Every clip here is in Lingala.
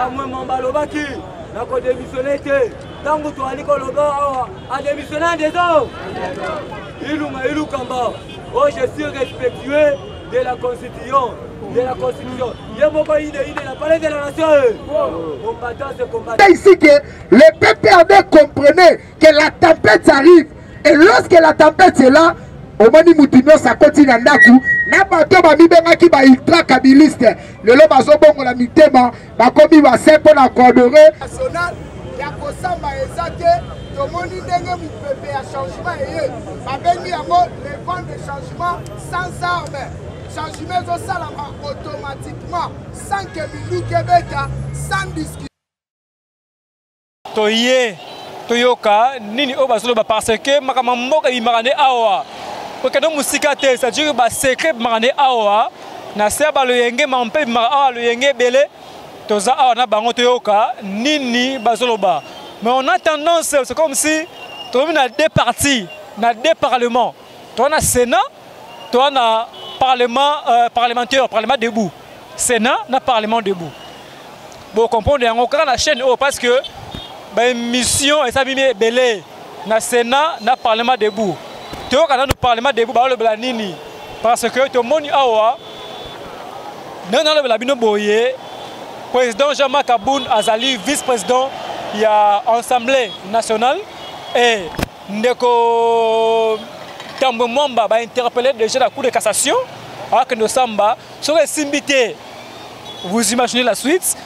Kamwe Mambalobaki, n'a pas démissionné. Tango to aliko loba a démissionné des hommes. Ilou Kamba. Oh, je suis respectueux de la Constitution. De la Constitution. Il y a beaucoup d'idées, la palais de la nation. Combattant, c'est combattant. C'est ici que les PPRD comprenaient que la tempête arrive. Et lorsque la tempête est là, Omani Moutino sa continue en Naku. Na bato ba mibenga ki ba ultra kabiliste. Le lo bazo bongo la mitema. Ba komi ba sepo na coordonner. National. Ya kosamba ezate. Tomoni ndenge mupepe ya changement eye. Ba bengi yango les vents de changement sans armes. Changement zo salama automatiquement. Sans que Bilou Kebeka, sans discussion. Toyoka nini obasolo ba parce que makama mboka bimarane awa porque no musika te ça dire ba secret marane awa na seba lo yenge mampe awa lo yenge belé toza awa na bango toyoka nini basolo ba mais on a tendance c'est comme si on a deux partis na deux parlements on a Sénat on a parlementaire parlement debout Sénat na parlement debout bon comprendre yango quand la chaîne parce que mission et ça bimé belé na Sénat na parlement debout to kana no parlement debout ba le nini parce que to moni awa non le bino boye président Jean-Marc Aboun Azali vice-président il y a assemblée nationale et ndeko Tambo Mwamba ba interpellé déjà la cour de cassation alors que nos samba serait simbité vous imaginez la suite.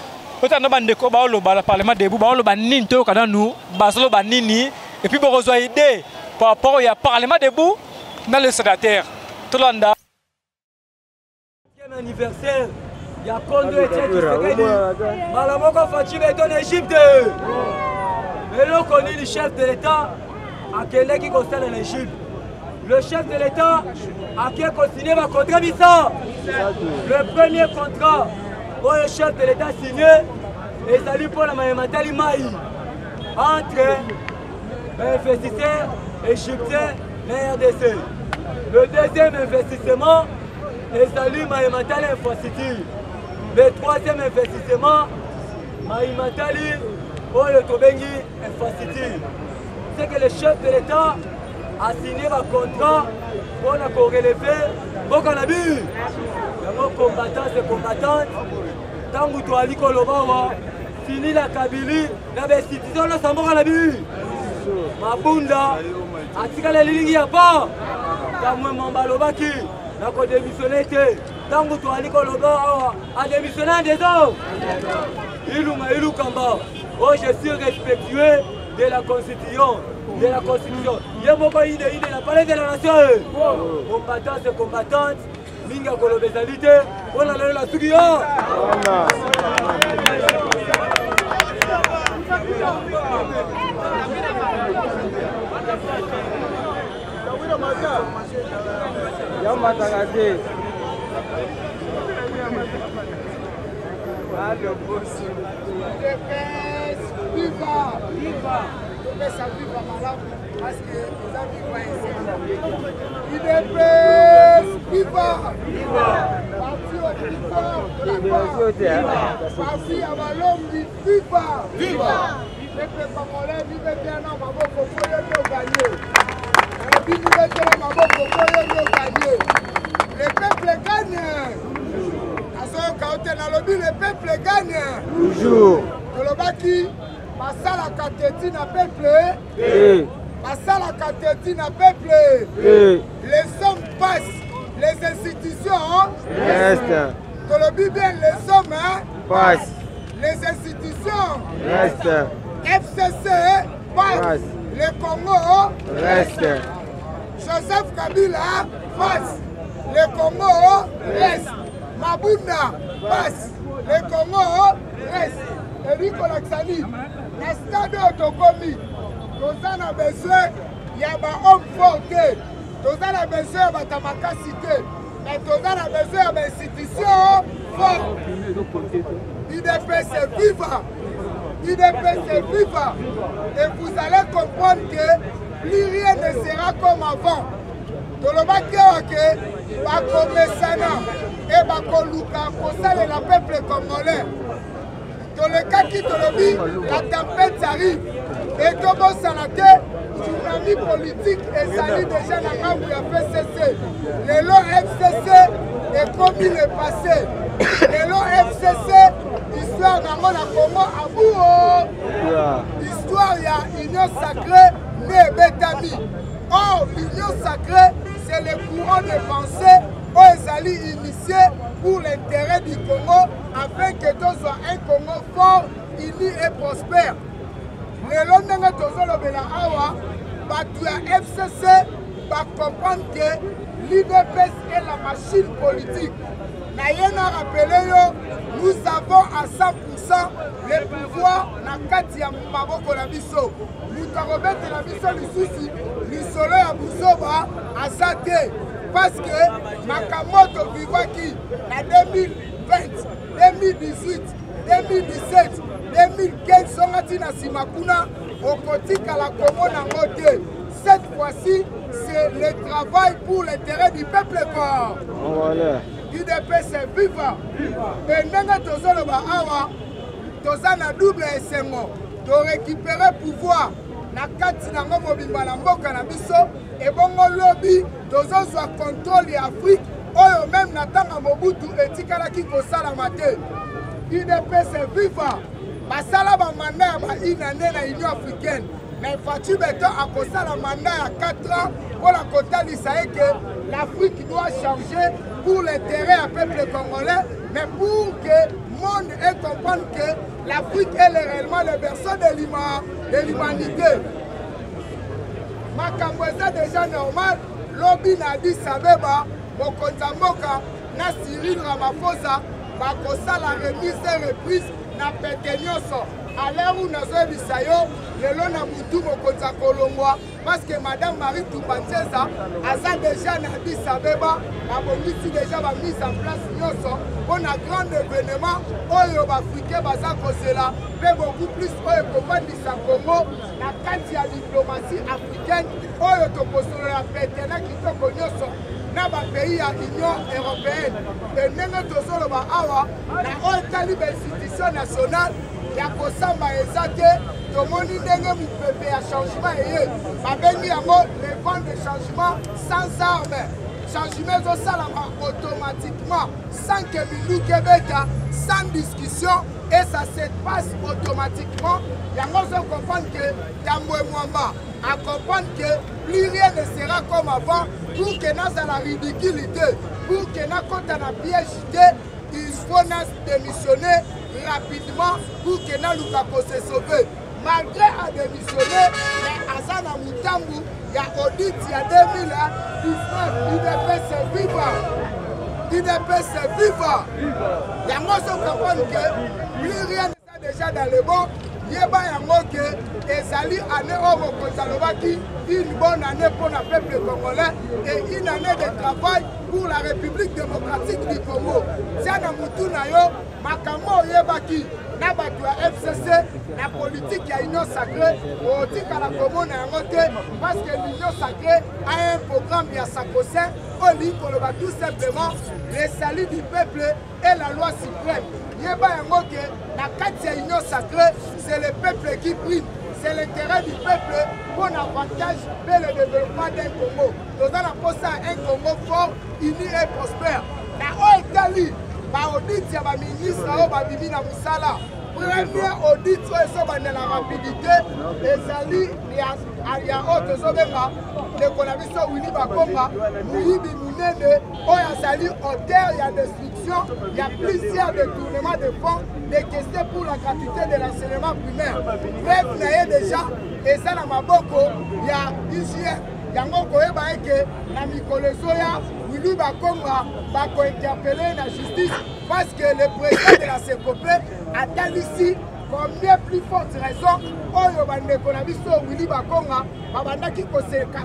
Peut-être que le Parlement debout, et puis on a idée par rapport au Parlement debout dans le sénateur. Tout le monde. Anniversaire, il y a Kondo et Tshisekedi. Malamoko Fatima est en Égypte. Et là, on connaît le chef de l'État à quel qui concerne l'Égypte. Le chef de l'État a qui continué à contrat Missa. Le premier contrat. Le chef de l'État signé et salut pour la Maïmatali Maï entre investisseurs égyptiens et la RDC. Le deuxième investissement est salut Maïmatali Infrastructure. Le troisième investissement Maïmatali pour le Tobengi Infrastructure. C'est que le chef de l'État a signé un contrat pour nous relever pour qu'on a vu. Nos combattants et combattantes, tant que tu as dit que fini la Kabylie, la institution là, ça m'a vu. Ma bunda, à tirer les lignes, il n'y a pas. Quand moi, mon balobaki, n'a pas démissionné. Tant que tu as dit que a démissionné des hommes. Ilou Kamba. Oh, je suis respectueux de la Constitution. De la Constitution. Il y a beaucoup d'idées, la palais de la nation. Combattants et combattantes. Minga kolobezalité, on a la Sugiyo. Parce que les amis viva! Parti au pouvoir de la parti à Malombi, viva! Les peuples congolais vivent bien dans ma boque pour gagner. Les peuples gagnent. Le peuple gagne. Toujours. Le baki, passa la catétine à peuple. Passa la catétine à peuple. Les hommes passent, les institutions restent. Que le Bible, les hommes passent. Les institutions restent. FCC passe. Le Congo reste. Joseph Kabila passe. Le Congo reste. Mabunda passe. Le Congo reste. Eric Olaxani, le stade autocomi. Nous avons besoin, il y a un homme fort. Nous avons besoin de ta capacité. Mais nous avons besoin d'institutions fortes. IDPS viva. IDPS viva. Et vous allez comprendre que plus rien ne sera comme avant. Et Bakoluka pour ça le peuple congolais. tolekaki tolobi la tempête arrive et tobosana te tsunami politique ezali déjà na ngambu ya FCC. Lelo FCC ekomi le passé. Lelo FCC histoire nango na Congo abuo. Histoire ya Union Sacrée ne betami. Or l'Union Sacrée c'est le courant de pensée ezali initié pour l'intérêt du Congo afin que tout soit un Congo fort, uni et prospère. Lelo ndenge tozolobela awa bato ya FCC va comprendre que l'UDPS est la machine politique. Nayena rappelé yo, nous avons à 100% le pouvoir na kati ya maboko na biso. Mutarobete na biso lisusi, lisolo ya buzoba azate. Parce que Makamoto vivaki na 2020, 2018, 2017, 2015, songati na simakuna, okotika la Congo na ngote. Cette fois-ci, c'est le travail pour l'intérêt du peuple fort. UDPS est vivant. Et nanga tozoloba awa, tozana double esengo, de récupérer pouvoir. Na kati na mobimba na mboka na biso et bongo lobby tozozwa contrôle ya Afrique oyo même na tanga Mobutu etikalaki kosala mate. UDPS est vivant. Basala ba mandat ba inane na Union africaine. Mais Fatou Beto a kosala mandat à 4 ans pour la kotalisa que l'Afrique doit changer pour l'intérêt du peuple congolais, mais pour que le monde ait comprendre que l'Afrique est réellement le berceau de l'humanité. Makambo eza déjà normal, lobby na Addis Abeba, Mokonza Mboka, na Cyril Ramaphosa, bakosala remise et reprise na pete nyonso. À l'heure où nous avons dit ça, lelo na mutu mokonza kolongwa parce que Madame Marie Toubantieza a déjà na Addis Abeba, a déjà mise en place nyonso pour un grand événement oyo bafricain baza kosela pe beaucoup plus oyo kobandisa Congo na kati ya diplomatie africaine oyo tokosolola pete na kitoko nyonso na ba pays ya Union européenne. Et ndenge tozoloba awa na oyo tali ba institution nationale ya kosamba ezate tomoni ndenge mupepe ya changement eye babengi yango le vent de changement sans armes. Changement ezosalama automatiquement sans que minuke beta, sans discussion et ça se passe automatiquement. Yango zo comprendre que Tambwe Mwamba à comprendre que plus rien ne sera comme avant pour que nous à la ridiculité, pour que nous compte na piège, il faut nous démissionner rapidement pour que nous se sauver. Malgré à démissionner, mais Azana Mutambu, il y a audit, il y a 2019, UDPS vivant. UDPS vivant. Il y a moi qui comprends que plus rien n'est déjà dans le bon. Yeba yango ke ezali année omo kozalobaki une bonne année pour le peuple congolais et une année de travail pour la République démocratique du Congo. Tiana mutu na yo makambo yebaki na batu ya FCC na politique ya Union Sacrée otika la Congo na yango te parce que l'Union Sacrée a un programme ya sakosin oli koloba tout simplement le salut du peuple et la loi suprême. Yeba yango ke na kati ya Union Sacrée c'est le peuple qui prime, c'est l'intérêt du peuple pour l'avantage et le développement d'un Congo. Nous allons poser un Congo fort, uni et prospère. La Italie, audit ya ba ministre au babimi na musala. Premier audit sur la rapidité, ezali ya autres zobenga de Kolabiso Willy Bakonga, Mouyibi Mounene, Oyazali hauteur, il y a destruction, il y a plusieurs détournements de fonds, des questions pour la gratuité de l'enseignement primaire. Bref, il y a déjà, et ça dans ma boko, il y a IGF, yango koyeba eke na mikolo ezoya Willy Bakonga bako-interpeller la justice parce que le président de la CECOP attend ici comme bien plus forte raison oyo bandeko na biso Willy Bakonga babandaki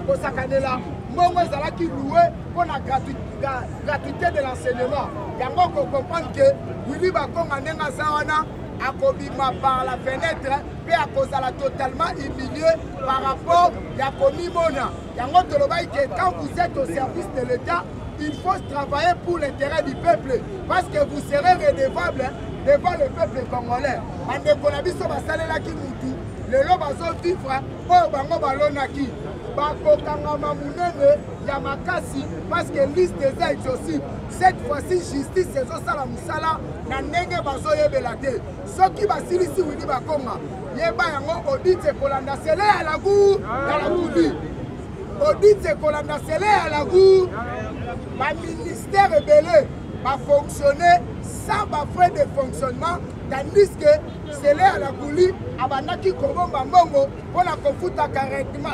kosakanela mbongo ezalaki loué pour la gratuité de l'enseignement. Yango ko comprendre que Willy Bakonga ndenge aza wana akobima par la fenêtre pe akozala totalement humilié par rapport ya komimona. Yango tolobaki que quand vous êtes au service de l'État, il faut travailler pour l'intérêt du peuple parce que vous serez redevable devant le peuple congolais. Bandeko na biso basalelaki mutu lelo bazovivre oyo bango balonaki bakokangama munene ya makasi parce que liste eza exhaustive. Cette fois-ci justice ezosala musala na ndenge bazoyebela te soki basilisi wili bakonga yeba yango audit ekolanda sele ya lagu ya lakuli audit ekolanda sele ya lagu baministère ebele bafonctionner sans bafrais de fonctionnement tandis que sele ya lakuli abandaki kobomba mbongo mpona kofutaka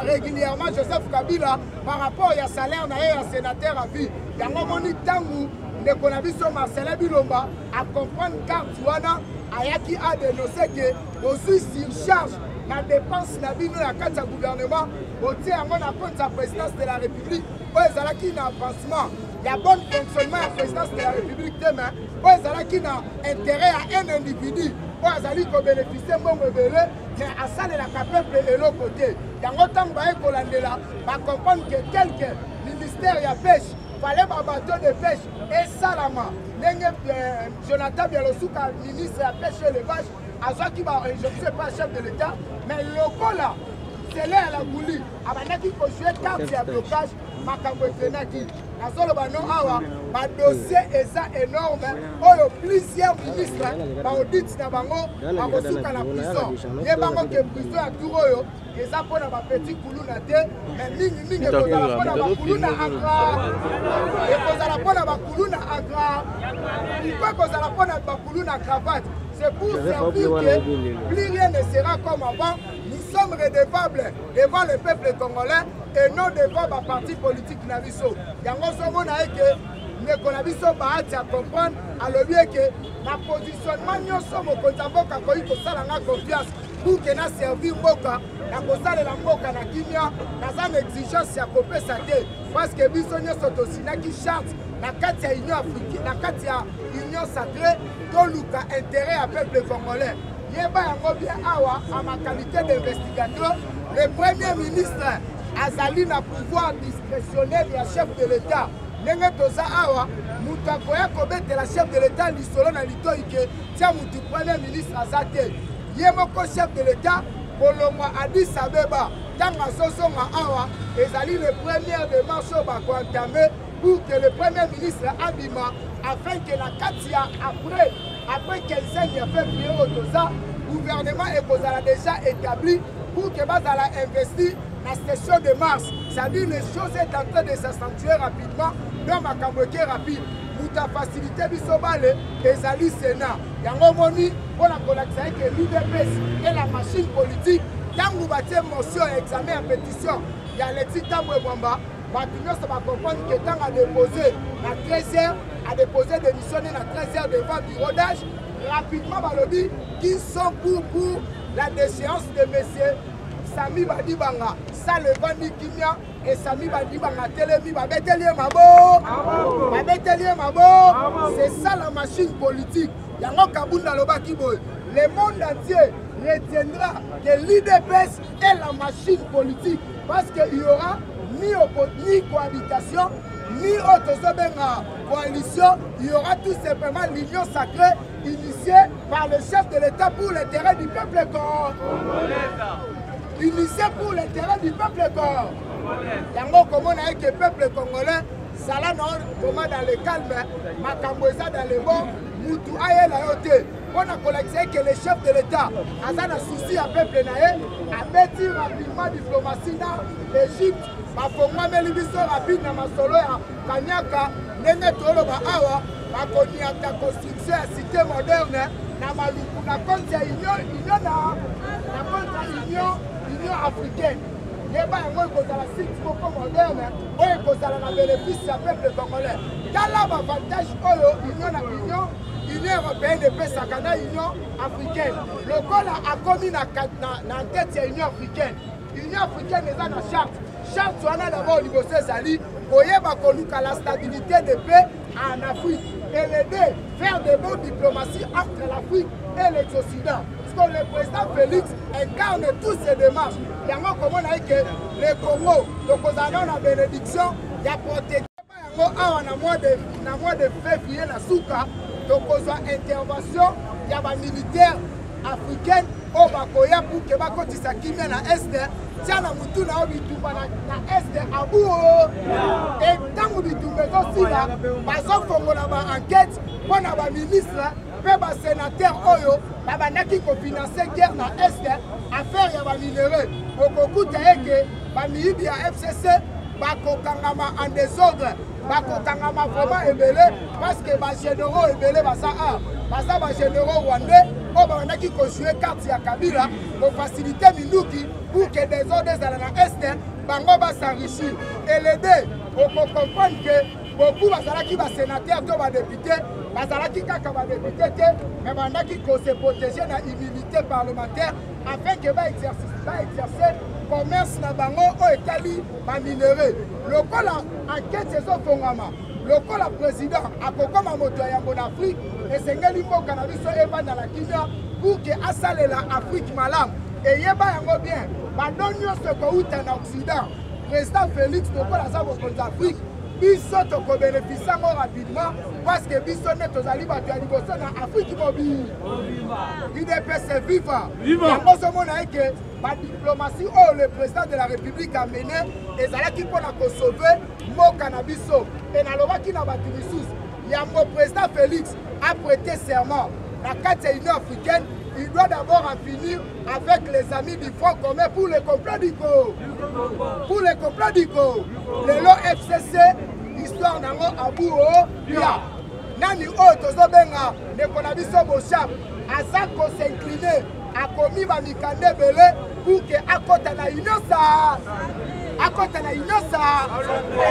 régulièrement Joseph Kabila par rapport ya salaire na ye ya sénateur à vie yango moni ntango ndeko na biso Marcelin Bilomba a comprendre carte wana ayaki a dénoncer que ozwi surcharge na dépense na bino ya kati ya gouvernement otie yango na compte ya présidence de la République oyo ezalaki na avancement ya bon fonctionnement ya présidence de la République te mais oyo ezalaki na intérêt ya un individu oyo azali kobénéficie mbongo ebele mais asalelaka peuple eloko te yango ntango baye kolandela bacomprendre que quelque ministère ya pêche fallait ba bateau de pêche et salama ndenge Jonathan Bialosuka ministre ya pêche et élevage azwaki ba je ne sais pas chef de l'État mais lokola c'est là la bouli abandaki ko jouer carte ya blocage makambo etenaki nazoloba no awa ba dossier eza énorme oyo plusieurs ministres ba audit na bango bakosuka na prison ye bango ke prison ya tour oyo eza mpona bapetit kuluna te mais mingi ekozala mpona bakuluna agra ekozala mpona bakuluna agra mpo ekozala mpona bakuluna cravate. C'est pour servir que plus rien ne sera comme avant. Nous sommes redevables devant le peuple congolais et non devant le parti politique Nabiso. Yango somo na eke ndeko na biso baati à comprendre à le lieu que ma positionnement nyonso mokonzi mboka koyi kosala nga confiance pour que na servir mboka na kosalela mboka na kimia naza na exigence ya kopesa te parce que biso nyonso tosinaki charte na kati ya union africaine na kati ya union sacrée toluka intérêt à peuple congolais yeba yango bien awa à ma qualité d'investigateur le premier ministre azali na pouvoir discrétionnaire ya chef de l'État ndenge toza awa mutu akoya kobetela chef de l'État lisolo na litoi ke tia mutu premier ministre aza te ye moko chef de l'État kolongwa Addis Abeba ntango azozonga awa ezali le première démarche oyo bakoentame pour que le premier ministre abima afin que la katia après 15 février au Toza, le gouvernement est déjà établi pour que bazala investi la session de mars. C'est-à-dire les choses sont en train de s'accentuer rapidement dans ma camboquée rapide. Pour ta facilité bisobale, les alliés Sénat. Yango moni pour la collecte que l'UDPS et la machine politique. Tant que vous battez motion examen en pétition, il y a les titres Mwamba. Maintenant, ça va comprendre que tant à déposer à 13h, à déposer des missions à 13h devant du rodage, rapidement, Balobi, qui sont pour la déchéance de messieurs Sami Badibanga, Salevani Kimia et Sami Badibanga Telemi, Babetelier Mabo, Babetelier Mabo, c'est ça la machine politique. Yango Kabunda Lobakiboy. Le monde entier retiendra que l'IDPS est la machine politique parce qu'il y aura ni cohabitation, ni autre coalition, il y aura tout simplement l'union sacrée initiée par le chef de l'État pour l'intérêt du peuple congolais. Initiée pour l'intérêt du peuple congolais. Yango comme on a que le peuple congolais, ça là non, comment dans le calme, Makamboza dans le bon, Moutou Aye la yote. On a collecté que le chef de l'État a un souci à peuple naé, a mettre rapidement diplomatie dans l'Égypte. Bafongwa melibiso rapide na masolo ya Kanyaka ndenge toloba awa bakoniaka construction ya cité moderne na maluku na compte ya union africaine yeba yango ekozala site moko moderne oyo ekozala na bénéfice ya peuple congolais tala bavantage oyo union européenne epesaka na union africaine lokola akomi na tête ya union africaine eza na charte wana d'abord au niveau de Zali, la stabilité de paix en Afrique et l'aider faire de bonnes diplomaties entre l'Afrique et l'ex-Occident. Parce que le président Félix incarne toutes ces démarches. Il y a un comment on a que le Congo, donc on a la bénédiction, il y a protection. Dans le mois de février, la Souka, donc on a intervention ya ba militaire africaine o bakoya pour que bakotisa kimia na este tia na mutu na bitumba na este abuo et tango bitumba ezosila bazofongola ba enquête mpo na baministre mpe basénateur oyo babandaki kofinanse guerre na este affaire ya baminere okokuta eke bamiyibi ya FCC bakokangama en désordre bakokangama vraiment ebele parce que bagénéraux ebele baza bagénéraux rwandais oyo babandaki kojue carte ya Kabila kofacilite minduki pour que désordre ezala na este bango basenrichir elede okocomprendre que beaucoup bazalaki basénateur to badepute bazalaki kaka badepute te mais bandaki kose protéger na immunité parlementaire afin que baexercer commerce na bango oyo etali baminere lokola enquête ezofongama lokola président akokoma moto ya yambo na Afrique esengeli mboka na biso evanda na kimia pour que asalela Afrique malamu eyeba yango bien bando nyonso ekouta na Occident président Félix lokola aza mokonzi Afrique biso tokobénéficie yango rapidement parce que biso nde tozali bato ya liboso na Afrique mobile UDPS viva yango ozomona eke badiplomatie oyo le président de la République a mené ezalaki mpona kosauve mboka na biso e nalobaki na bato misusu yango président Félix a prêté serment na kati ya Union africaine. Il doit d'abord en finir avec les amis du Front commun pour les complots d'ICO. Pour les complots d'ICO. Le lot FCC, histoire nango abouo, ya. Nani o tozobenga ne konabiso bochap. Azako s'incliner a commis ba mikande belé pour que akota na inosa. Akota na inosa.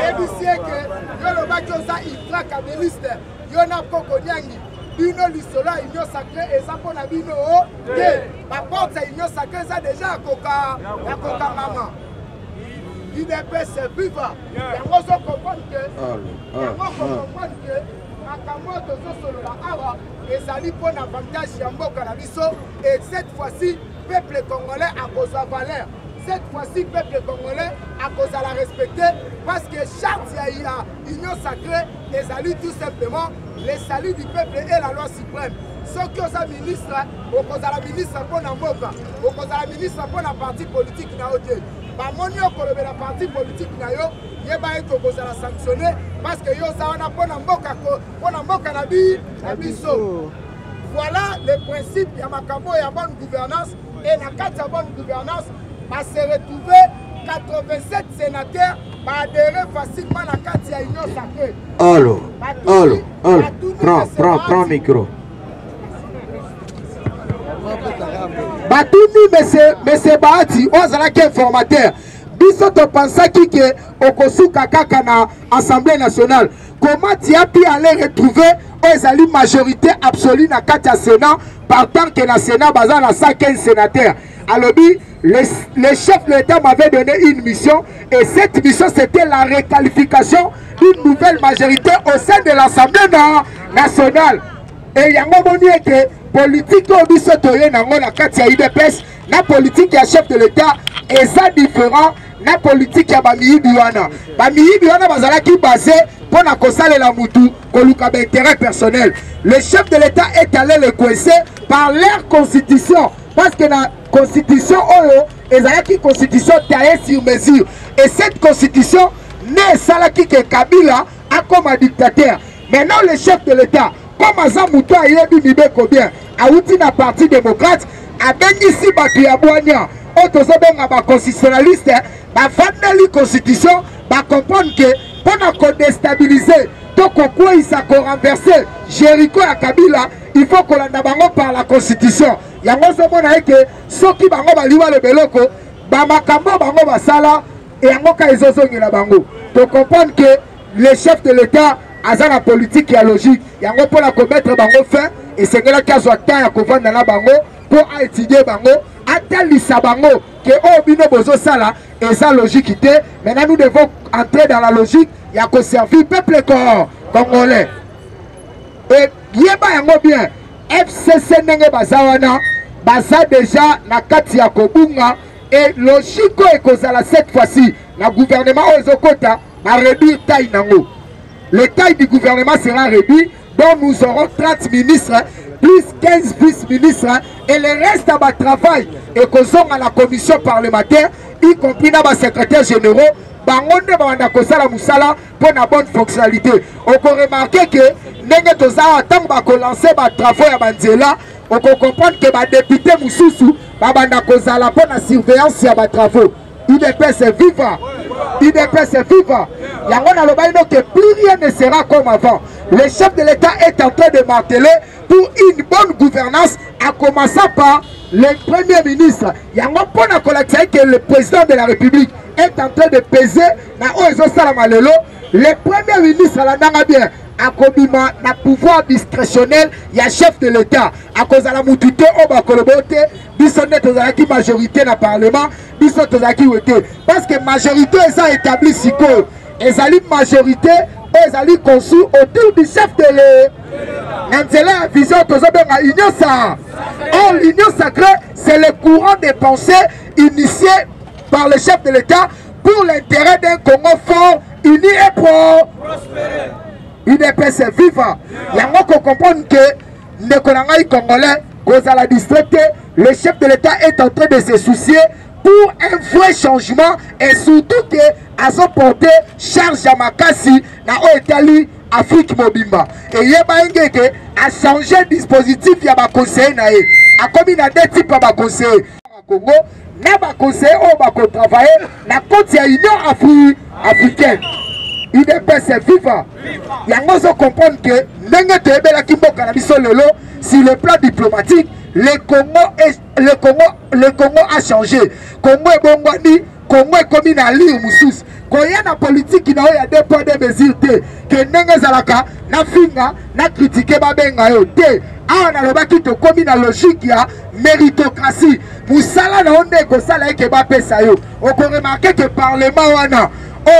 Et bisie que yo lo bakoza itra kabeliste. Yo na koko nyangi. Bino lisola union sacrée eza mpona bino te baporte ya union sacrée eza deja ya kokangama UDPS viva yango ozokomprendre ke makambo oyo tozosolola awa ezali mpona avantage ya mboka na biso et cette fois-ci peuple congolais akozwa valeur. Cette fois-ci, peuple congolais a causé à la respecter parce que charte ya union sacrée ezali tout simplement le salut du peuple et la loi suprême. Ceux qui ont ministre, au cause à la ministre pour la Moka, au cause à la ministre pour la parti politique na oje. Ba monio ko la parti politique na yo, yeba eko cause à la sanctionner parce que yo za wana pour la Moka na biso. Voilà le principe ya makambo ya bonne gouvernance et na kati ya bonne gouvernance va se retrouver 87 sénateurs va adhérer facilement à la carte de l'Union sacrée. Allô, prends micro. Batuni, monsieur Bahati, on est informateur. Biso to pensa ki ke okosuka kaka na Assemblée nationale. Comment tu as pu aller retrouver aux majorité absolue na kati ya Sénat par tant que la Sénat baza na 115 sénateurs. Alors le chef de l'État m'avait donné une mission et cette mission c'était la réqualification d'une nouvelle majorité au sein de l'Assemblée nationale. Et il y a un moment que politique au biso toye nango na kati ya UDPS na politique ya chef de l'État et ça différent na politique ya bamiyibi wana. Bamiyibi wana bazalaki basé pour na kosale la mutu koluka ba intérêt personnel. Le chef de l'État est allé le coincer par leur constitution parce que la constitution oyo ezalaki constitution taillée sur mesure et cette constitution ne salaki que Kabila a comme un dictateur. Maintenant le chef de l'État comme Azamuto ayebi mibeko bien auti na parti démocrate abengisi bato ya bwanya otozobenga ba constitutionnaliste ba vandali constitution ba comprendre que pendant qu'on déstabiliser donc quoi il s'est renversé Jéricho à Kabila il faut qu'on landa bango par la constitution yango somona que soki bango baliwa le beloko ba makambo bango basala et yango ka ezozongela bango to comprendre que le chef de l'État a la politique et la logique yango pour la commettre bango fin et c'est là qu'il y a temps à kovanda na bango pour étudier bango atalisa bango que obino bozo sala et sa logique était maintenant nous devons entrer dans la logique il y a que servir peuple congolais et yeba yango bien FCC nenge bazawana baza déjà na kati ya kobunga et logique ko ekozala cette fois-ci la gouvernement ozokota na réduire taille nango. Le taille du gouvernement sera réduit, donc nous aurons 30 ministres plus 15 vice-ministres et le reste à travail et qu'on soit à la commission parlementaire, y compris dans les secrétaires généraux, bangonde banda kosala musala pour la bonne fonctionnalité. On peut remarquer que nenge toza attend ba ko lancer ba travaux ya banzela, on peut comprendre que ba député mususu ba banda kozala pour la surveillance ya ba travaux. UDPS est vivant. UDPS est vivant. Yango na loba que plus rien ne sera comme avant. Le chef de l'État est en train de marteler pour une bonne gouvernance, à commencer par le Premier ministre. Yango pour la collecte que le président de la République est en train de peser na Oezo Salamalelo. Le Premier ministre la nanga bien à Kobima na pouvoir discrétionnel, il y a chef de l'État. À cause de la moutité au Bakolobote, bisonne tozaki majorité dans le Parlement, bisonne tozaki ouete. Parce que majorité est établie si quoi. Ils ont une majorité, ils ont conçu autour du chef de l'État. Dans la vision, l'union sacrée. Or, l'union sacrée, c'est le courant des pensées initié par le chef de l'État pour l'intérêt d'un Congo fort, uni et prospéré. UDPS est vivant. Il y a qu'on comprend que les Congolais, à la districte, le chef de l'État est en train de se soucier pour un vrai changement et surtout que à son porté charge à Makassi na Oetali Afrique Mobimba. Et il y a à changer le dispositif, il y a un conseil à combien de types de conseils Congo, n'a pas conseil on va travailler na côte Union africaine. UDPS est vivant. Il y a qu'on comprendre que sur le plan diplomatique, le Congo a changé. Congo est Bongwani, Congo est comme une alliée Moussous. Quand il y a une politique qui a des points de mesure, que Nenga Zalaka, na finga, na critiqué Babenga yote. Ah, on a le baki to comme une logique qui a méritocratie. Moussala na onde ko sala eke ba pesa yo. On peut remarquer que le Parlement wana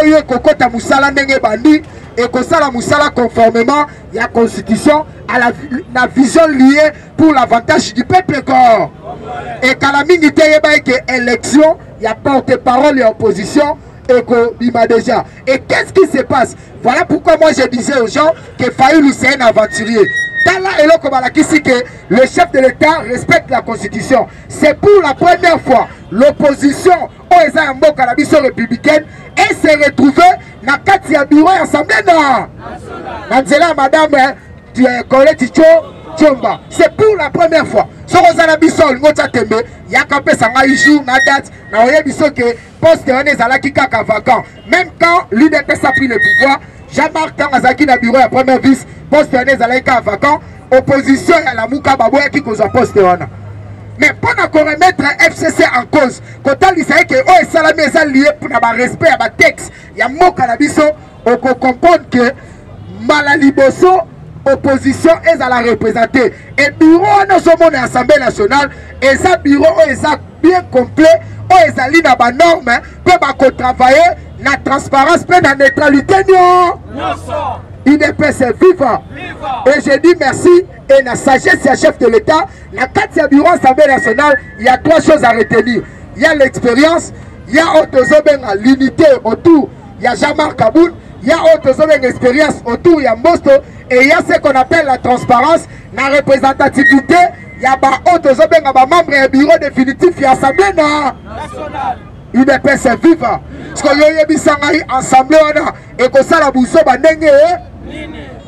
oyo kokota musala ndenge bandi et kosala musala conformément à la constitution à la vision liée pour l'avantage du peuple corps. Et quand la mingi teyeba que élection, il y a porte-parole et opposition et que bima déjà. Et qu'est-ce qui se passe? Voilà pourquoi moi je disais aux gens que Fayulu c'est un aventurier. Dans la eloko balakisi que le chef de l'État respecte la constitution. C'est pour la première fois l'opposition aux Amboka la mission républicaine et s'est retrouvée dans le cadre du bureau assemblée nationale. Madame Colette Tchomba. C'est pour la première fois. Si vous avez un tembe, il y a un jour, une date, que poste est vacant. Même quand l'UDPS a pris le pouvoir, Jean-Marc Tanazaki na bureau à première vice, poste est vacant, opposition à la Mouka Babouya qui cause un poste. Mais pour nous remettre FCC en cause, quand on dit que oh salami est lié pour le respect à la texte, il y a mot canabiso, on peut comprendre que Malaliboso opposition est à la représenter. Et bureau dans ce monde l'Assemblée nationale, et ça bureau est bien complet, est allé dans la norme, peut travailler la transparence, la neutralité. UDPS est vivant. Et je dis merci et la sagesse du chef de l'État. La 4e bureau Assemblée nationale, il y a 3 choses à retenir. Il y a l'expérience, il y a l'unité autour, il y a Jean-Marc Kaboul, il y a l'expérience autour, il y a Mosto, et il y a ce qu'on appelle la transparence, la représentativité, il y a membre du bureau définitif de l'Assemblée nationale. UDPS est vivant. Parce que y a ensemble et que ça la bousso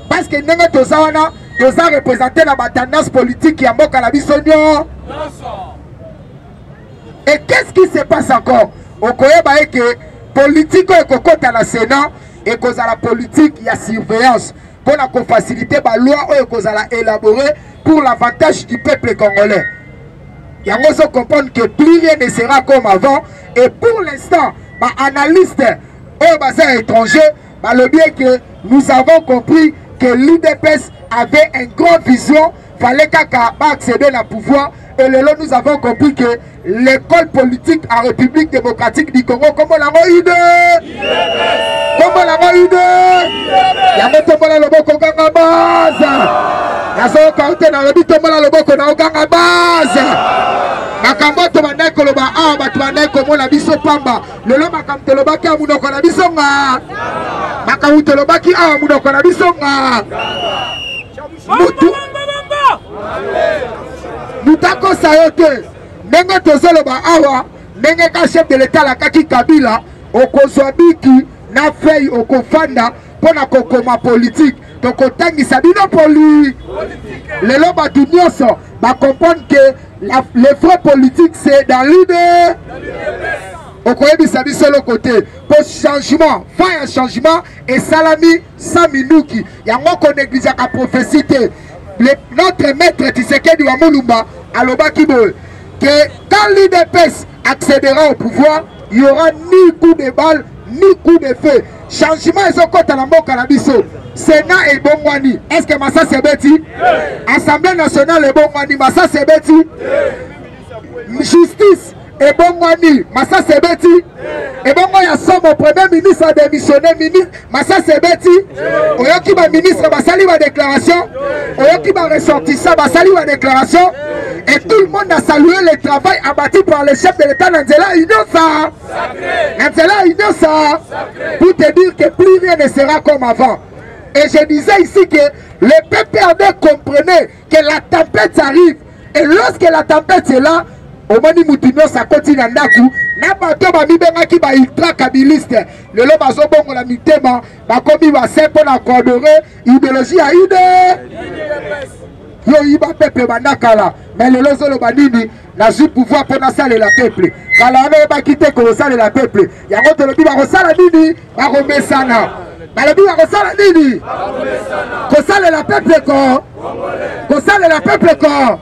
parce que nous avons représenté la tendance politique qui a moqué la bisogno. Et qu'est-ce qui se passe encore? Au Koyeba que politique est à la Sénat et que la politique il y a surveillance pour la faciliter la loi et que la élaborer pour l'avantage du peuple congolais. Il y a besoin de comprendre que plus rien ne sera comme avant. Et pour l'instant, analystes et étrangers, le bien que nous avons compris que l'UDPS avait une grande vision, il fallait accéder au pouvoir. Et là, nous avons compris que l'école politique en République démocratique du Congo, comment l'a idée? Comment l'a idée? Il y a un le boko ganga base. Il y a un côté dans le but le boko na ganga base. Makambo to bandai koloba a batu bandai komo na biso pamba. Lelo makam to lobaki a munoko na biso nga. Makamu to lobaki a munoko na biso nga. Mutu Moutako Sayote, Nengo Tozoloba Awa, Nenga chef de l'État la Kaki Kabila, Okozwabiki, na feuille Okofanda, pour la kokoma politique. Donc Otangi Sabino pour lui. Les lobes du Nyoso, va comprendre que les frais politiques c'est dans l'idée. Okoyebi Sabi solo côté. Pour changement, faire un changement et salami sans minouki. Il y a moins qu'on néglige la prophétie. Notre maître Tshisekedi Wamulumba à l'Obakibo que quand l'UDPS accédera au pouvoir, il n'y aura ni coup de balle, ni coup de feu. Changement ils ont compté à la mort Canabiso. Sénat et Bongwani. Est-ce que Massa Sebeti? Assemblée nationale et Bongwani. Massa Sebeti? Justice et Bongwani. Massa Sebeti? Et Bongwani a son premier ministre a démissionné. Massa Sebeti? Oyoki ba ministre Basali ma déclaration. Oyoki ba ressortissant Basali ma déclaration. Et tout le monde a salué le travail abattu par le chef de l'État Nanzela Innocent. Nanzela Innocent. Pour te dire que plus rien ne sera comme avant. Et je disais ici que le PPRD comprenait que la tempête arrive. Et lorsque la tempête est là, au Mani Moutino, ça continue à Ndaku. Nabato Bamibenga qui va ultra kabiliste. Le lobe a zobongo la mitema. Bakomi va pour la coordonner. Idéologie à idée. Yo iba peuple bandakala. Mais le lozo le bandini n'a pas pouvoir pour la salle et la peuple. Quand on va quitter comme salle et la peuple. Yango te le dit va resala nini. Va remesana. Balobi va kosala nini? Kosala la peuple ko. Kosala la peuple ko.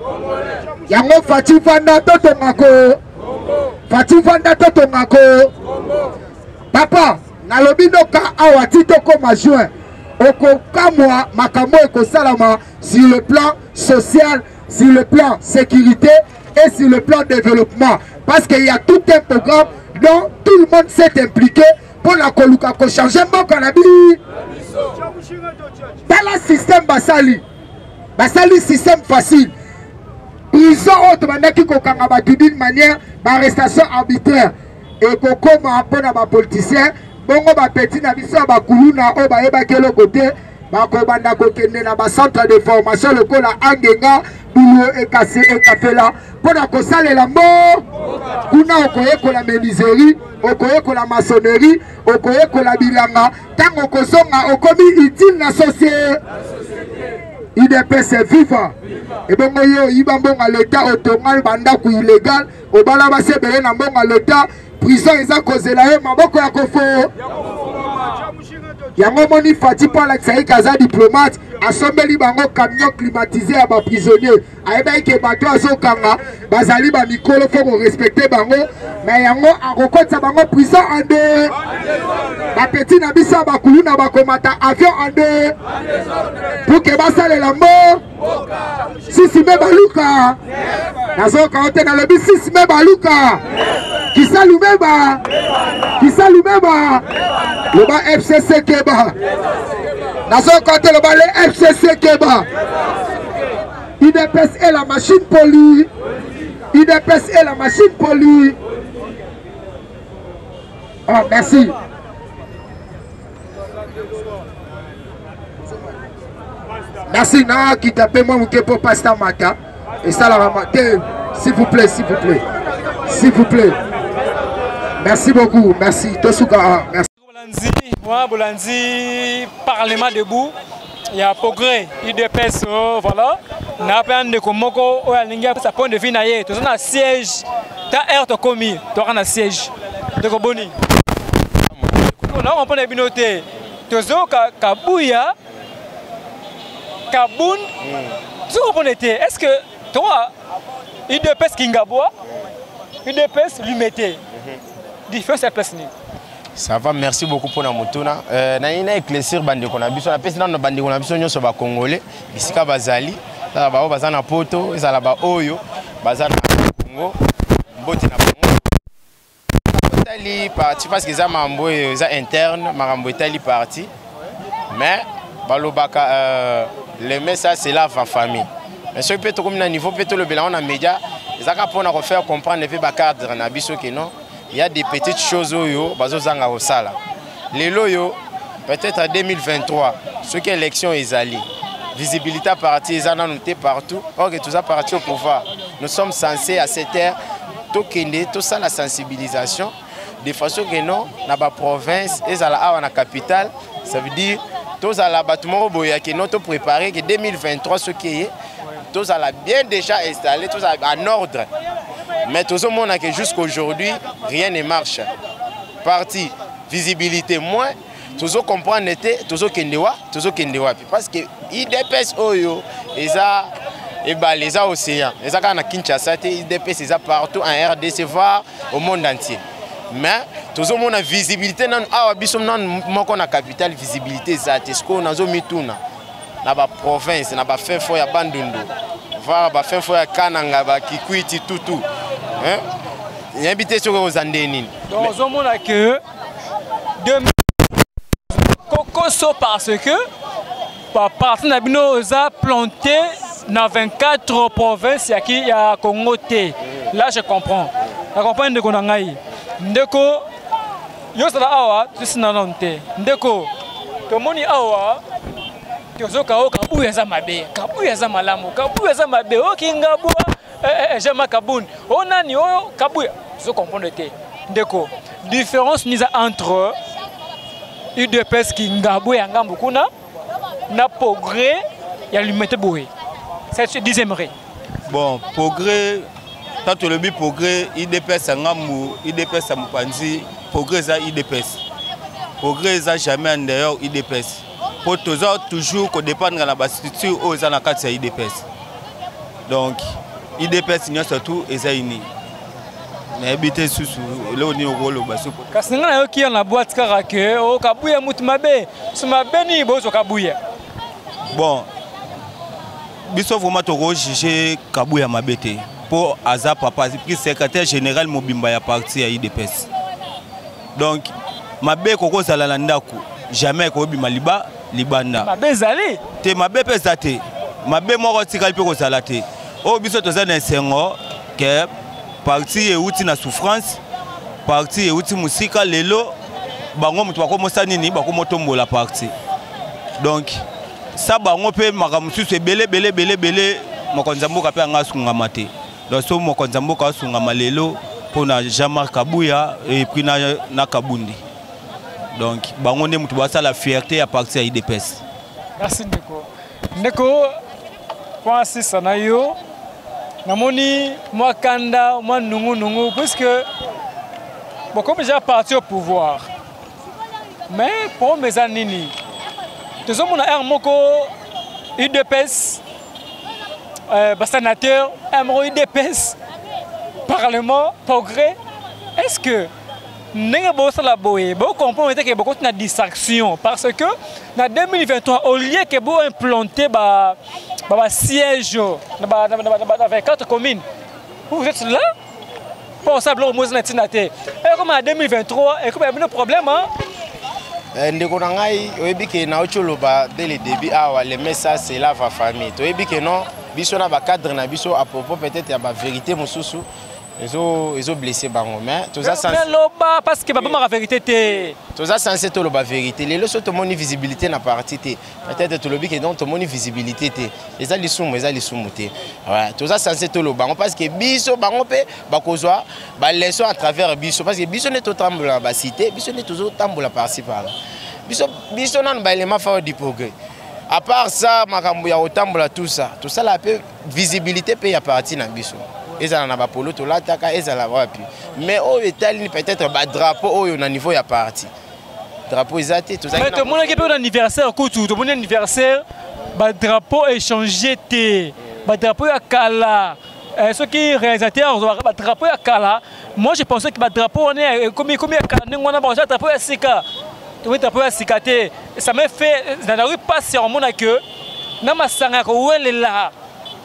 Yango Fati Fanda toto ngako. Fati Fanda toto ngako. Papa, nalobi noka awa titoko majoin. Oko kamwa makambo ekosalama sur le plan social, sur le plan sécurité et sur le plan développement. Parce qu'il y a tout un programme dont tout le monde s'est impliqué. Pour la Koluka ko changer mon cannabis. Dans le système Basali. Basali système facile. Prison autre manière qui kokanga d'une manière d'arrestation arbitraire. Et comme un peu dans politicien, bongo ba petit na biso ba kuluna o ba eba kelo côté ba ko banda ko kende na ba centre de formation le ko la angenga bulu e cassé e kafela pour la ko sale la mort. Kuna okoye ko la menuiserie, okoye ko la maçonnerie, okoye ko la bilanga, tango ko songa okomi utile na société. IDPS vivant. Et bon yo ibambonga l'état otongal banda ku illégal, obala ba sebele na mbonga l'état, prison eza kozela ye maboko ya kofo. Yango moni Fati par la Tsaï Kaza diplomate assombeli bango camion climatisé à ba prisonnier. Aeba ke bato azokanga bazali ba mikolo faut respecter bango mais yango akokotsa bango prison en deux. Ba petit na bisa ba kuluna ba komata avion en deux. Pour que basale la mort. Sisi me baluka. Nazoka ote na lobi sisi me baluka. Kisalumeba. Kisalumeba. Le bas FCC Keba. Nazoka ote le bas le FCC Keba. IDPS est la machine polie. IDPS est la machine polie. Oh, merci. Merci, na qui tape moi pour passer matin. Et ça la matin. S'il vous plaît, s'il vous plaît. S'il vous plaît. Merci beaucoup. Merci. Tosuka. Merci. Moi, Bolanzi, Parlement debout. Il y a progrès. IDPS, voilà. On a appris de Komoko, on a sa point de vue naïe. Tout ça, un siège. Ta air te commis. Tu as un siège. De Koboni. On a un point de vue noté. Tu as Kabouya. Kaboun. Tu comprends? Est-ce que toi, IDPS Kingaboua, IDPS Lumete, différence cette place? Ça va, merci beaucoup pour la moutona. Na éclaircir bande qu'on a besoin. La personne dans bande qu'on a besoin sur le Congolais. Ici ka bazali, ça va bazana poto, ça là bas oyo, bazana Congo, mboti na Congo. Itali parti parce que ça mambo ça interne, mambo Itali parti. Mais balobaka le message c'est la famille. Mais ce peut être comme un niveau peut être le bilan en média, ça va pour nous faire comprendre le fait cadre na biso que non. Il y a des petites choses où bazozanga au sala. Les loyo peut-être en 2023, ce qui est élection est allé. visibilité à partir, ils en ont noté partout. Ok, tout ça parti au pouvoir. Nous sommes censés à cette ère, tout ça la sensibilisation, de façon que non, dans la province, et dans la capitale, ça veut dire tous à la bâtiment que nous avons préparé que 2023 ce qui est, tous à la bien déjà installé, tous en ordre. Mais tout le monde a que jusqu'à aujourd'hui, rien ne marche. Parti, visibilité moins, toujours comprendre toujours kendewa, parce que IDPS oyo, les océans, les a Kinshasa, IDPS ils partout en RDC voire au monde entier. Mais tout le monde a visibilité dans la capitale, visibilité zate, ce qu'on a mituna na ba province, na ba fin fo ya Bandundu, va ba fin fo ya Kananga, ba Kikwiti tout. Hein? Il y a invité sur aux Andénines. Donc on monde a que parce que par partir de Bino a planté dans 24 provinces il y a Congo T. Là je comprends. Je comprends de Konangai. Ndeko yo sala awa tusina nonte. Ndeko to moni awa tozoka o kabuya za mabe. Kabuya za malamu. Kabuya za mabe o kingabua jama kabun. Onani o kabuya. Je comprends te. Ndeko différence nisa entre UDPS qui ngabou ya ngambu kuna na progrès ya l'humanité boé. C'est ce dixième ré. Bon, progrès tant le but progrès UDPS ngambu, UDPS amupanzi, progrès za UDPS. Progrès za jamais en dehors UDPS. Pour toujours qu'on dépendre de la structure aux na kati ya UDPS. Donc UDPS n'y a surtout ezaini. Mais habiter sous là on est au rôle basso. Parce que na yo ki na boîte karake o kabuya mutmabe, sumabe ni bozo kabuya. Bon. Biso vraiment to juger kabuya mabete pour Aza papa, puis secrétaire général Mobimba ya parti ya IDPS. Donc mabe koko zala ndaku, jamais ko bima libanda. Mabe zali. Te mabe pesate. Mabe moko tikali pe ko zala te. O biso to za na sengo que parti et outil na souffrance, parti et outil musika lelo, bango mutu bako mosani ni bako motombo la parti. Donc ça bango pe makamusu se belé mokonzambo ka pe anga sunga mate. Donc so mokonzambo ka sunga malelo pour na Jean-Marc Kabuya et puis na Kabundi. Donc bango ne mutu basa la fierté à parti à IDPS. Merci Ndeko. Ndeko point 6 na yo. Namoni moi kanda moi nungu puisque bon comme déjà parti au pouvoir mais pour mes anini tous on a un moko UDPS sénateur un UDPS parlement progrès est-ce que n'est pas la boye bon comprendre que beaucoup de distraction parce que en 2023 au lieu que bon implanter siège dans 24 communes. Vous êtes là pour savoir au et comme en 2023, et comme il y a un problème. Ndeko nangai oyebi ke na ocholoba dès le début le message c'est la famille. Oyebi ke non biso na ba cadre na biso à propos peut-être ya ba vérité mususu. Ils ont blessé bango mais tout ça parce que papa ma vérité té tout ça censé tout la vérité les leçons de mon visibilité na partie té peut-être tout le but que donc mon visibilité té les ali sumu té ouais tout ça censé tout le bango parce que biso bango pe bakozwa ba leçon à travers biso parce que biso n'est tout tambola ba cité biso n'est toujours tambola par-ci par là biso nan ba élément fort du progrès à part ça makambo ya otambola tout ça la visibilité pe ya partie na biso. Ils ont un polo to la taka ils ont la wapi mais au Italie peut-être ba drapeau au niveau ya parti drapeau exacté tout ça mais tout le monde qui peut anniversaire tout le monde anniversaire ba drapeau échangé té ba drapeau ya kala ceux qui réalisateurs ba drapeau ya kala moi je pensais que ba drapeau on est comme ya kala ngona ba drapeau ya sika tout drapeau ya sika té ça m'a fait dans la rue pas sur mon que na masanga ko welela.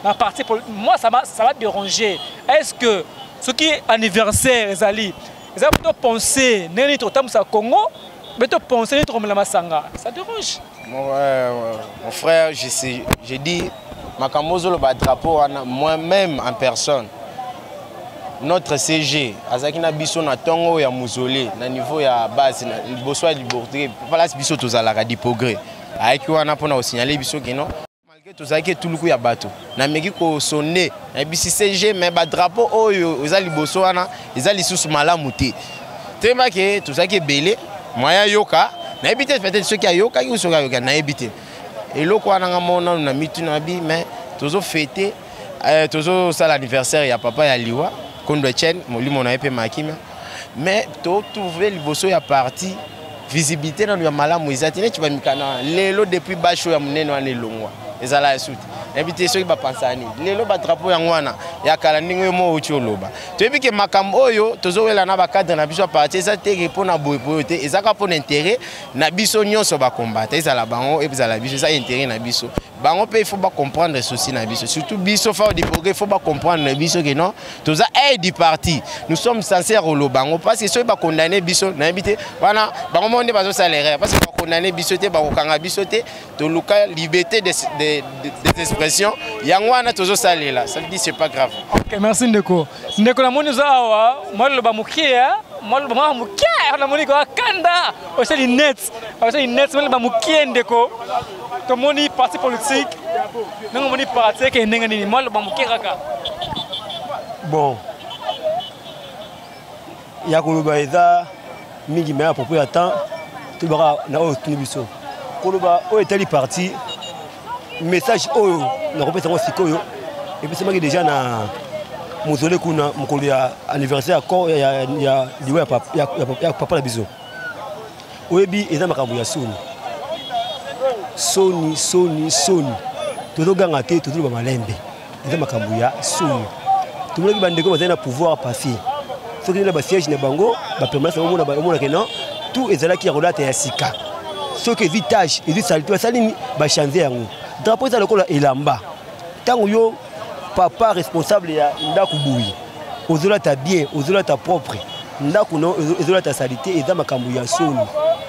La partie pour moi ça va déranger. Est-ce que ce qui est anniversaire Zali, ils ont plutôt pensé n'est trop temps ça Congo, mais plutôt pensé n'est trop la Masanga. Ça dérange. Mon frère, j'ai dit Makamozo le drapeau moi-même en personne. Notre CG, Azakina Bisso na Tongo ya Muzolé, na niveau ya base, na Boswa du Bordeaux, place Bisso tozala di progrès. Avec wana pona signaler Bisso que non. tozalaki etuluku ya bato nameki kosone nayebisi CG me badrapo oyo eza liboso wana eza lisusu malamu te tembake tozalaki ebele moya yoka nayebi te peut-être soki ayokaki soki ayoka nayebi te eloko wana nga mona na mitu na bi mais tozofete tozosala anniversaire ya papa ya liwa Kondo Etienne molimo na ye mpe makima mais totrouve liboso ya parti visibilité na ya malamu eza te neti bamikana lelo depuis basho ya monene wana elongwa ezala esuti nayebi te soki bapansa nini lelo badrapo yango wana ya kala ndenge oyo mo outi oloba toyebi ke makambo oyo tozowela na bacadre na biso ya parti eza teke mpona boye te ezaka mpona intérêt na biso nyonso bakombata ezala bango ezala biso eza intérêt na biso bango mpe il faut comprendre souci na biso surtout biso fa di progrès il faut comprendre na biso que non toza aide du parti nous sommes censés olobango parce que soki bakondamner biso nayebi te wana bango mo nde bazosala erreur parce que bakondamner biso te bakokanga biso te toluka liberté des expressions yango wana tozosalela ça veut dire c'est pas grave. Ok, merci Ndeko. Ndeko na moni zawa moi le ba mukia moi le ba mukia na moni ko kanda osali net moi le ba mukia Ndeko to moni parti politique nango moni parti ke ndenga nini moi le ba mukia kaka bon ya koloba eza mingi mais à propos ya temps to baka na o tunibiso koloba o etali parti message oyo na kopesa ngo sikoyo et puis c'est déjà na mozole kuna mokolo ya anniversaire ya liwa ya papa na biso oyebi eza makambo ya soni tozoganga te tozoloba malembe eza makambo ya soni tomonaki bandeko bazali na pouvoir papier soki na basiège na bango bapermanence omona ke non tout ezalaki ya kolata ya sika soki ezi tâche ezi salite basali nini bachange yango drapeau eza lokola elamba ntango yo papa responsable ya ndako boyi ozolata bien ozolata propre ndako no ezolata salite eza makambo ya soni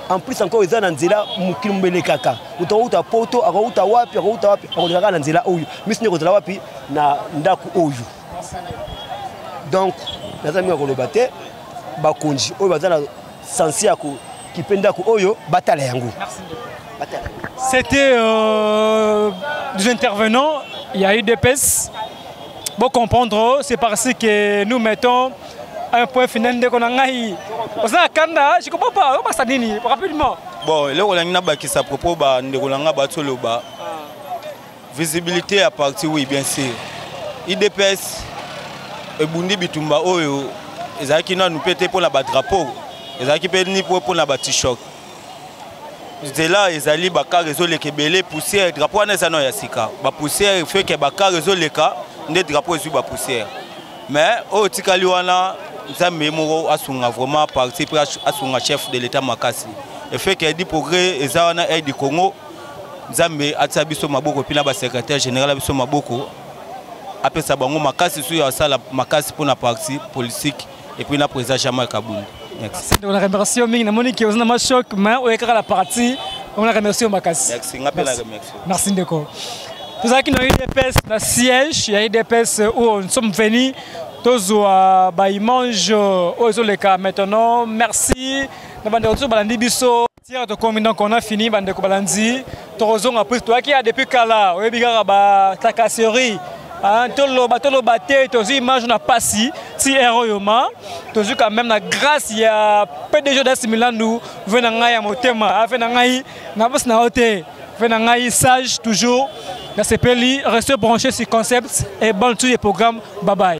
en plus encore eza na nzela mokili mbele kaka utauta poto akauta wapi akodaka na nzela oyo misi ndekozala wapi na ndako oyo donc naza mingi akoloba te bakonzi oyo baza na sensi ya kipe ndako oyo batala yango. C'était des intervenants, il y a eu des PES. Pour comprendre, c'est parce que nous mettons un point final de Konangahi. Parce que Kanda, je ne comprends pas, on va ça rapidement. Bon, là on a une bague à propos de Kolanga Batoloba. Visibilité à partir, oui, bien sûr. IDPS et Bundi Bitumba Oyo, ils ont qui nous pété pour la drapeau, ils ont qui pété pour la bâti-choc. C'est là ils allaient baka résoudre les kebele poussière drapeau na zano ya sika ba poussière fait que baka résoudre les cas des drapeaux sur ba poussière mais au tikali wana nzambe moko asunga vraiment parti pour asunga chef de l'état makasi et fait que dit progrès ezana aide du Congo nzambe atsa biso maboko pina ba secrétaire général biso maboko après ça bango makasi sur ya sala makasi pour na parti politique et puis na président Jean-Marc Kabund. On a remercié Ming na Monique on a ma choc mais on est la partie on a remercié Makasi. Merci Ndeko. Tout ça qui nous a eu des PES dans siège, il y a eu des PES où nous sommes venus tous bah ils mangent aux les cas maintenant merci na bande retour balandi biso tiens de combien donc on a fini bande ko balandi torozon après toi qui a depuis kala oyebi kaka ba takasserie tolo baté tozi image na pasi ti héroïma tozi quand même na grâce ya PDG d'AS Milan nous venanga ya motema afena ngai na bos na hote venanga sage toujours na sepeli rester branché sur concept et bon tous les programmes bye bye.